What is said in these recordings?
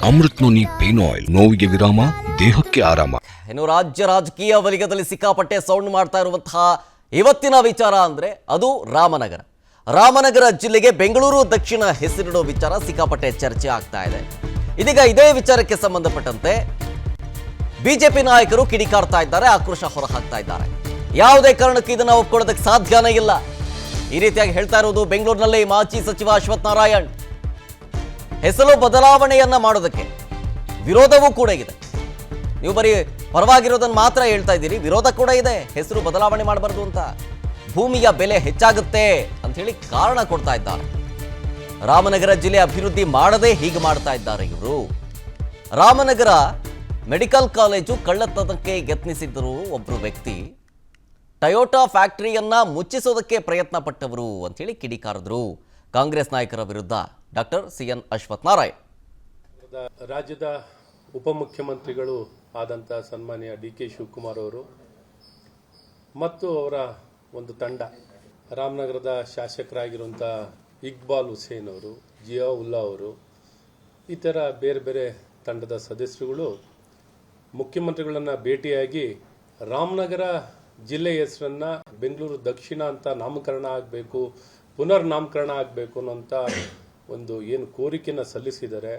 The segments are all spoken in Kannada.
ಅಮೃತ್ ನೋನಿ ಪೇನ್ ಆಯಿಲ್, ನೋವಿಗೆ ವಿರಾಮ, ದೇಹಕ್ಕೆ ಆರಾಮ. ಇನ್ನು ರಾಜ್ಯ ರಾಜಕೀಯ ವಲಯದಲ್ಲಿ ಸಿಕ್ಕಾಪಟ್ಟೆ ಸೌಂಡ್ ಮಾಡ್ತಾ ಇರುವಂತಹ ಇವತ್ತಿನ ವಿಚಾರ ಅಂದ್ರೆ ಅದು ರಾಮನಗರ ಜಿಲ್ಲೆಗೆ ಬೆಂಗಳೂರು ದಕ್ಷಿಣ ಹೆಸರಿಡೋ ವಿಚಾರ ಸಿಕ್ಕಾಪಟ್ಟೆ ಚರ್ಚೆ ಆಗ್ತಾ ಇದೆ. ಇದೀಗ ಇದೇ ವಿಚಾರಕ್ಕೆ ಸಂಬಂಧಪಟ್ಟಂತೆ ಬಿಜೆಪಿ ನಾಯಕರು ಕಿಡಿಕಾರ್ತಾ ಇದ್ದಾರೆ, ಆಕ್ರೋಶ ಹೊರಹಾಕ್ತಾ ಇದ್ದಾರೆ. ಯಾವುದೇ ಕಾರಣಕ್ಕೂ ಇದನ್ನ ಒಪ್ಕೊಳ್ಳೋದಕ್ಕೆ ಸಾಧ್ಯನೇ ಇಲ್ಲ. ಈ ರೀತಿಯಾಗಿ ಹೇಳ್ತಾ ಇರೋದು ಬೆಂಗಳೂರಿನಲ್ಲಿ ಮಾಜಿ ಸಚಿವ ಅಶ್ವಥ್ ನಾರಾಯಣ್. ಹೆಸರು ಬದಲಾವಣೆಯನ್ನ ಮಾಡೋದಕ್ಕೆ ವಿರೋಧವೂ ಕೂಡ ಇದೆ. ನೀವು ಬರೀ ಪರವಾಗಿರೋದನ್ನು ಮಾತ್ರ ಹೇಳ್ತಾ ಇದ್ದೀರಿ, ವಿರೋಧ ಕೂಡ ಇದೆ. ಹೆಸರು ಬದಲಾವಣೆ ಮಾಡಬಾರ್ದು ಅಂತ, ಭೂಮಿಯ ಬೆಲೆ ಹೆಚ್ಚಾಗುತ್ತೆ ಅಂತ ಹೇಳಿ ಕಾರಣ ಕೊಡ್ತಾ ಇದ್ದಾರೆ. ರಾಮನಗರ ಜಿಲ್ಲೆ ಅಭಿವೃದ್ಧಿ ಮಾಡದೆ ಹೀಗೆ ಮಾಡ್ತಾ ಇದ್ದಾರೆ ಇವರು. ರಾಮನಗರ ಮೆಡಿಕಲ್ ಕಾಲೇಜು ಕಳ್ಳತನಕ್ಕೆ ಯತ್ನಿಸಿದ್ದರು ಒಬ್ಬರು ವ್ಯಕ್ತಿ. ಟೊಯೋಟಾ ಫ್ಯಾಕ್ಟರಿಯನ್ನ ಮುಚ್ಚಿಸೋದಕ್ಕೆ ಪ್ರಯತ್ನ ಪಟ್ಟವರು ಅಂತ ಹೇಳಿ ಕಿಡಿಕಾರದ್ರು ಕಾಂಗ್ರೆಸ್ ನಾಯಕರ ವಿರುದ್ಧ ಡಾಕ್ಟರ್ CN ಅಶ್ವಥ್ ನಾರಾಯಣ್. ರಾಜ್ಯದ ಉಪಮುಖ್ಯಮಂತ್ರಿಗಳು ಆದಂಥ ಸನ್ಮಾನ್ಯ DK ಶಿವಕುಮಾರ್ ಅವರು ಮತ್ತು ಅವರ ಒಂದು ತಂಡ, ರಾಮನಗರದ ಶಾಸಕರಾಗಿರುವಂಥ ಇಕ್ಬಾಲ್ ಹುಸೇನ್ ಅವರು, ಜಿಯಾ ಉಲ್ಲಾ ಅವರು, ಈ ಥರ ಬೇರೆ ಬೇರೆ ತಂಡದ ಸದಸ್ಯರುಗಳು ಮುಖ್ಯಮಂತ್ರಿಗಳನ್ನು ಭೇಟಿಯಾಗಿ ರಾಮನಗರ ಜಿಲ್ಲೆ ಹೆಸರನ್ನು ಬೆಂಗಳೂರು ದಕ್ಷಿಣ ಅಂತ ನಾಮಕರಣ ಆಗಬೇಕು, ಪುನರ್ ನಾಮಕರಣ ಆಗಬೇಕು ಅನ್ನೋಂಥ ಒಂದು ಏನು ಕೋರಿಕೆಯನ್ನು ಸಲ್ಲಿಸಿದ್ದಾರೆ.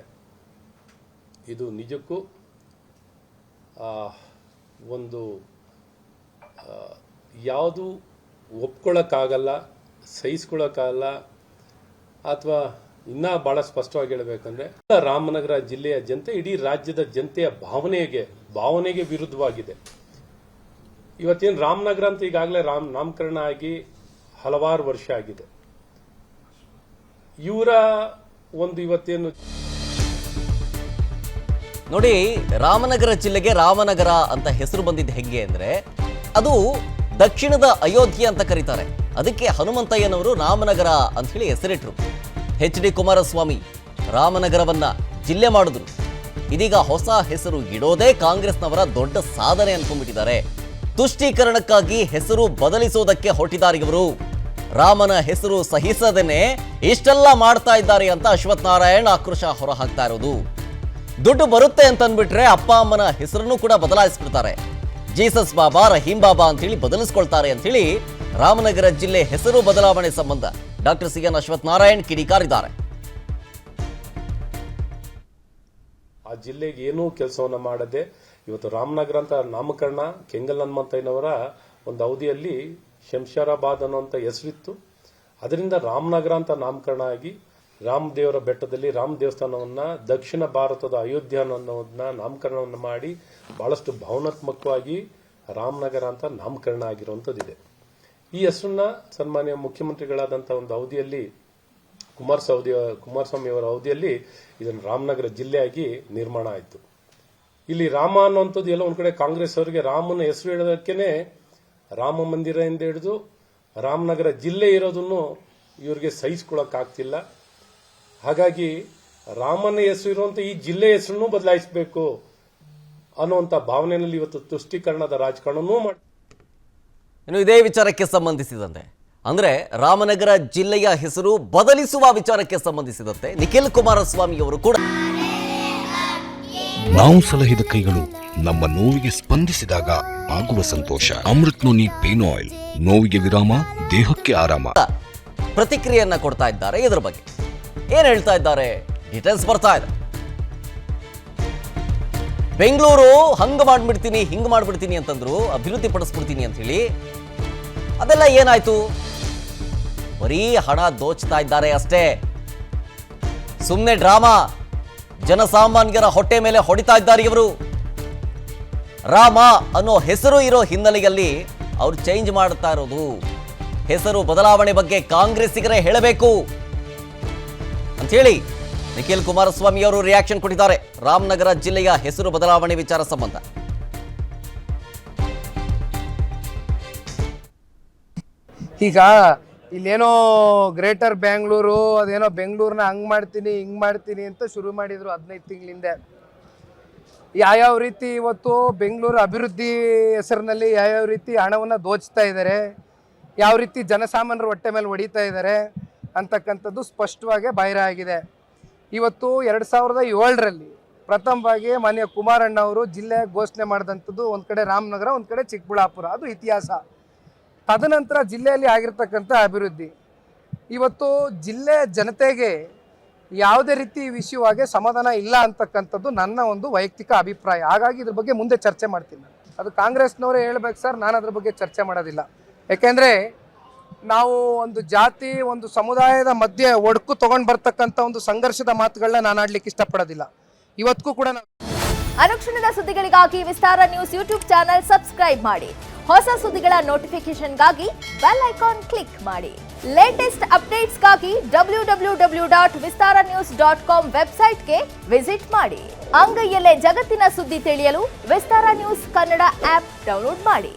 ಇದು ನಿಜಕ್ಕೂ ಒಂದು ಯಾವುದು ಒಪ್ಕೊಳ್ಳೋಕ್ಕಾಗಲ್ಲ, ಸಹಿಸ್ಕೊಳ್ಳೋಕ್ಕಾಗಲ್ಲ. ಅಥವಾ ಇನ್ನೂ ಭಾಳ ಸ್ಪಷ್ಟವಾಗಿ ಹೇಳಬೇಕಂದ್ರೆ ರಾಮನಗರ ಜಿಲ್ಲೆಯ ಜನತೆ ಇಡೀ ರಾಜ್ಯದ ಜನತೆಯ ಭಾವನೆಗೆ ವಿರುದ್ಧವಾಗಿದೆ. ಇವತ್ತೇನು ರಾಮನಗರ ಅಂತ ಈಗಾಗಲೇ ನಾಮಕರಣ ಆಗಿ ಹಲವಾರು ವರ್ಷ ಆಗಿದೆ. ಇವರ ಒಂದು ಇವತ್ತೇನು ನೋಡಿ, ರಾಮನಗರ ಜಿಲ್ಲೆಗೆ ರಾಮನಗರ ಅಂತ ಹೆಸರು ಬಂದಿದ್ದು ಹೆಂಗೆ ಅಂದ್ರೆ, ಅದು ದಕ್ಷಿಣದ ಅಯೋಧ್ಯೆ ಅಂತ ಕರೀತಾರೆ. ಅದಕ್ಕೆ ಹನುಮಂತಯ್ಯನವರು ರಾಮನಗರ ಅಂತ ಹೇಳಿ ಹೆಸರಿಟ್ರು. HD ಕುಮಾರಸ್ವಾಮಿ ರಾಮನಗರವನ್ನ ಜಿಲ್ಲೆ ಮಾಡಿದ್ರು. ಇದೀಗ ಹೊಸ ಹೆಸರು ಇಡೋದೇ ಕಾಂಗ್ರೆಸ್ನವರ ದೊಡ್ಡ ಸಾಧನೆ ಅನ್ಕೊಂಡ್ಬಿಟ್ಟಿದ್ದಾರೆ. ತುಷ್ಟೀಕರಣಕ್ಕಾಗಿ ಹೆಸರು ಬದಲಿಸೋದಕ್ಕೆ ಹೊರಟಿದ್ದಾರೆ ಇವರು. ರಾಮನ ಹೆಸರು ಸಹಿಸದೇನೆ ಇಷ್ಟೆಲ್ಲ ಮಾಡ್ತಾ ಇದ್ದಾರೆ ಅಂತ ಅಶ್ವಥ್ ನಾರಾಯಣ್ ಆಕ್ರೋಶ ಹೊರಹಾಕ್ತಾ ಇರೋದು. ದುಡ್ಡು ಬರುತ್ತೆ ಅಂತ ಅಂದ್ಬಿಟ್ರೆ ಅಪ್ಪ ಅಮ್ಮನ ಹೆಸರನ್ನು ಕೂಡ ಬದಲಾಯಿಸ್ಬಿಡ್ತಾರೆ. ಜೀಸಸ್ ಬಾಬಾ, ರಹೀಂ ಬಾಬಾ ಅಂತ ಹೇಳಿ ಬದಲಿಸ್ಕೊಳ್ತಾರೆ ಅಂತ ಹೇಳಿ ರಾಮನಗರ ಜಿಲ್ಲೆ ಹೆಸರು ಬದಲಾವಣೆ ಸಂಬಂಧ ಡಾಕ್ಟರ್ CN ಅಶ್ವಥ್ ನಾರಾಯಣ್ ಕಿಡಿಕಾರಿದ್ದಾರೆ. ಆ ಜಿಲ್ಲೆಗೆ ಏನೂ ಕೆಲಸವನ್ನ ಮಾಡದೆ ಇವತ್ತು ರಾಮನಗರ ಅಂತ ನಾಮಕರಣ ಕೆಂಗಲ್ ಹನುಮಂತಯ್ಯನವರ ಒಂದು ಅವಧಿಯಲ್ಲಿ ಶಂಷಾರಾಬಾದ್ ಅನ್ನುವಂಥ ಹೆಸರಿತ್ತು. ಅದರಿಂದ ರಾಮನಗರ ಅಂತ ನಾಮಕರಣ ಆಗಿ ರಾಮದೇವರ ಬೆಟ್ಟದಲ್ಲಿ ರಾಮ ದೇವಸ್ಥಾನವನ್ನ ದಕ್ಷಿಣ ಭಾರತದ ಅಯೋಧ್ಯ ಅನ್ನೋದನ್ನ ನಾಮಕರಣವನ್ನು ಮಾಡಿ ಬಹಳಷ್ಟು ಭಾವನಾತ್ಮಕವಾಗಿ ರಾಮನಗರ ಅಂತ ನಾಮಕರಣ ಆಗಿರುವಂಥದ್ದಿದೆ. ಈ ಹೆಸರನ್ನ ಸನ್ಮಾನ್ಯ ಮುಖ್ಯಮಂತ್ರಿಗಳಾದಂಥ ಒಂದು ಅವಧಿಯಲ್ಲಿ ಕುಮಾರಸ್ವಾಮಿ ಅವರ ಅವಧಿಯಲ್ಲಿ ಇದನ್ನು ರಾಮನಗರ ಜಿಲ್ಲೆಯಾಗಿ ನಿರ್ಮಾಣ ಆಯಿತು. ಇಲ್ಲಿ ರಾಮ ಅನ್ನುವಂಥದ್ದು ಎಲ್ಲ ಒಂದ್ ಕಡೆ ಕಾಂಗ್ರೆಸ್ ಅವರಿಗೆ ರಾಮನ ಹೆಸರು ಹೇಳೋದಕ್ಕೇನೆ ರಾಮ ಮಂದಿರದಿಂದ ಹಿಡಿದು ರಾಮನಗರ ಜಿಲ್ಲೆ ಇರೋದನ್ನು ಇವರಿಗೆ ಸಹಿಸ್ಕೊಳ್ಳೋಕ್ಕಾಗ್ತಿಲ್ಲ. ಹಾಗಾಗಿ ರಾಮನ ಹೆಸರು ಇರುವಂತ ಈ ಜಿಲ್ಲೆ ಹೆಸರನ್ನು ಬದಲಾಯಿಸಬೇಕು ಅನ್ನುವಂಥ ಭಾವನೆಯಲ್ಲಿ ಇವತ್ತು ತುಷ್ಟೀಕರಣದ ರಾಜಕಾರಣನೂ ಮಾಡಿ. ಇನ್ನು ಇದೇ ವಿಚಾರಕ್ಕೆ ಸಂಬಂಧಿಸಿದಂತೆ ಅಂದ್ರೆ ರಾಮನಗರ ಜಿಲ್ಲೆಯ ಹೆಸರು ಬದಲಿಸುವ ವಿಚಾರಕ್ಕೆ ಸಂಬಂಧಿಸಿದಂತೆ ನಿಖಿಲ್ ಕುಮಾರಸ್ವಾಮಿ ಅವರು ಕೂಡ ನಾವು ಸಲಹಿದ ಕೈಗಳು ನಮ್ಮ ನೋವಿಗೆ ಸ್ಪಂದಿಸಿದಾಗ ಆಗುವ ಸಂತೋಷ. ಅಮೃತ್ ನೋನಿ ಪೇನ್ ಆಯಿಲ್, ನೋವಿಗೆ ವಿರಾಮ, ದೇಹಕ್ಕೆ ಆರಾಮ. ಪ್ರತಿಕ್ರಿಯೆಯನ್ನ ಕೊಡ್ತಾ ಇದ್ದಾರೆ. ಇದರ ಬಗ್ಗೆ ಏನ್ ಹೇಳ್ತಾ ಇದ್ದಾರೆ, ಡೀಟೇಲ್ಸ್ ಬರ್ತಾ ಇದೆ. ಬೆಂಗಳೂರು ಹಂಗ ಮಾಡ್ಬಿಡ್ತೀನಿ ಹಿಂಗ ಮಾಡ್ಬಿಡ್ತೀನಿ ಅಂತಂದ್ರು, ಅಭಿವೃದ್ಧಿ ಪಡಿಸ್ಬಿಡ್ತೀನಿ ಅಂತ ಹೇಳಿ. ಅದೆಲ್ಲ ಏನಾಯ್ತು? ಬರೀ ಹಣ ದೋಚ್ತಾ ಇದ್ದಾರೆ ಅಷ್ಟೇ. ಸುಮ್ಮನೆ ಡ್ರಾಮಾ. ಜನಸಾಮಾನ್ಯರ ಹೊಟ್ಟೆ ಮೇಲೆ ಹೊಡಿತಾ ಇದ್ದಾರೆ ಇವರು. ರಾಮ ಅನ್ನೋ ಹೆಸರು ಇರೋ ಹಿನ್ನೆಲೆಯಲ್ಲಿ ಅವ್ರು ಚೇಂಜ್ ಮಾಡ್ತಾ ಇರೋದು. ಹೆಸರು ಬದಲಾವಣೆ ಬಗ್ಗೆ ಕಾಂಗ್ರೆಸ್ಸಿಗರೇ ಹೇಳಬೇಕು ಅಂತ ಹೇಳಿ ನಿಖಿಲ್ ಕುಮಾರಸ್ವಾಮಿ ಅವರು ರಿಯಾಕ್ಷನ್ ಕೊಟ್ಟಿದ್ದಾರೆ ರಾಮನಗರ ಜಿಲ್ಲೆಯ ಹೆಸರು ಬದಲಾವಣೆ ವಿಚಾರ ಸಂಬಂಧ. ಈಗ ಇಲ್ಲೇನೋ ಗ್ರೇಟರ್ ಬ್ಯಾಂಗ್ಳೂರು ಅದೇನೋ ಬೆಂಗಳೂರನ್ನ ಹಂಗ್ ಮಾಡ್ತೀನಿ ಹಿಂಗ್ ಮಾಡ್ತೀನಿ ಅಂತ ಶುರು ಮಾಡಿದ್ರು 15 ತಿಂಗಳಿಂದ. ಯಾವ್ಯಾವ ರೀತಿ ಇವತ್ತು ಬೆಂಗಳೂರು ಅಭಿವೃದ್ಧಿ ಹೆಸರಿನಲ್ಲಿ ಯಾವ್ಯಾವ ರೀತಿ ಹಣವನ್ನು ದೋಚ್ತಾ ಇದ್ದಾರೆ, ಯಾವ ರೀತಿ ಜನಸಾಮಾನ್ಯರ ಹೊಟ್ಟೆ ಮೇಲೆ ಹೊಡಿತಾ ಇದ್ದಾರೆ ಅಂತಕ್ಕಂಥದ್ದು ಸ್ಪಷ್ಟವಾಗಿ ಬಾಹಿರ ಆಗಿದೆ. ಇವತ್ತು 2007ರಲ್ಲಿ ಪ್ರಥಮವಾಗಿ ಮಾನ್ಯ ಕುಮಾರಣ್ಣ ಅವರು ಜಿಲ್ಲೆ ಘೋಷಣೆ ಮಾಡಿದಂಥದ್ದು ಒಂದು ಕಡೆ ರಾಮನಗರ, ಒಂದು ಕಡೆ ಚಿಕ್ಕಬಳ್ಳಾಪುರ, ಅದು ಇತಿಹಾಸ. ತದನಂತರ ಜಿಲ್ಲೆಯಲ್ಲಿ ಆಗಿರ್ತಕ್ಕಂಥ ಅಭಿವೃದ್ಧಿ, ಇವತ್ತು ಜಿಲ್ಲೆ ಜನತೆಗೆ ಯಾವುದೇ ರೀತಿ ವಿಷಯವಾಗಿ ಸಮಾಧಾನ ಇಲ್ಲ ಅಂತಕ್ಕಂಥದ್ದು ನನ್ನ ಒಂದು ವೈಯಕ್ತಿಕ ಅಭಿಪ್ರಾಯ. ಹಾಗಾಗಿ ಇದ್ರ ಬಗ್ಗೆ ಮುಂದೆ ಚರ್ಚೆ ಮಾಡ್ತೀನಿ ನಾನು. ಅದು ಕಾಂಗ್ರೆಸ್ನವರೇ ಹೇಳ್ಬೇಕು ಸರ್, ನಾನು ಅದ್ರ ಬಗ್ಗೆ ಚರ್ಚೆ ಮಾಡೋದಿಲ್ಲ. ಯಾಕೆಂದರೆ ನಾವು ಒಂದು ಜಾತಿ, ಒಂದು ಸಮುದಾಯದ ಮಧ್ಯೆ ಒಡಕು ತೊಗೊಂಡು ಬರ್ತಕ್ಕಂಥ ಒಂದು ಸಂಘರ್ಷದ ಮಾತುಗಳನ್ನ ನಾನು ಆಡ್ಲಿಕ್ಕೆ ಇಷ್ಟಪಡೋದಿಲ್ಲ. ಇವತ್ತಿಗೂ ಕೂಡ ಅನುಕ್ಷಣದ ಸುದ್ದಿಗಳಿಗಾಗಿ ವಿಸ್ತಾರ ನ್ಯೂಸ್ ಯೂಟ್ಯೂಬ್ ಚಾನೆಲ್ ಸಬ್ಸ್ಕ್ರೈಬ್ ಮಾಡಿ. ಹೊಸ ಸುದ್ದಿಗಳ ನೋಟಿಫಿಕೇಶನ್ಗಾಗಿ ಬೆಲ್ ಐಕಾನ್ ಕ್ಲಿಕ್ ಮಾಡಿ. ಲೇಟೆಸ್ಟ್ ಅಪ್ಡೇಟ್ಸ್ಗಾಗಿ www.vistaranews.com ವೆಬ್ಸೈಟ್ಗೆ ವಿಸಿಟ್ ಮಾಡಿ. ಅಂಗೈಯಲ್ಲೇ ಜಗತ್ತಿನ ಸುದ್ದಿ ತಿಳಿಯಲು ವಿಸ್ತಾರ ನ್ಯೂಸ್ ಕನ್ನಡ ಆಪ್ ಡೌನ್ಲೋಡ್ ಮಾಡಿ.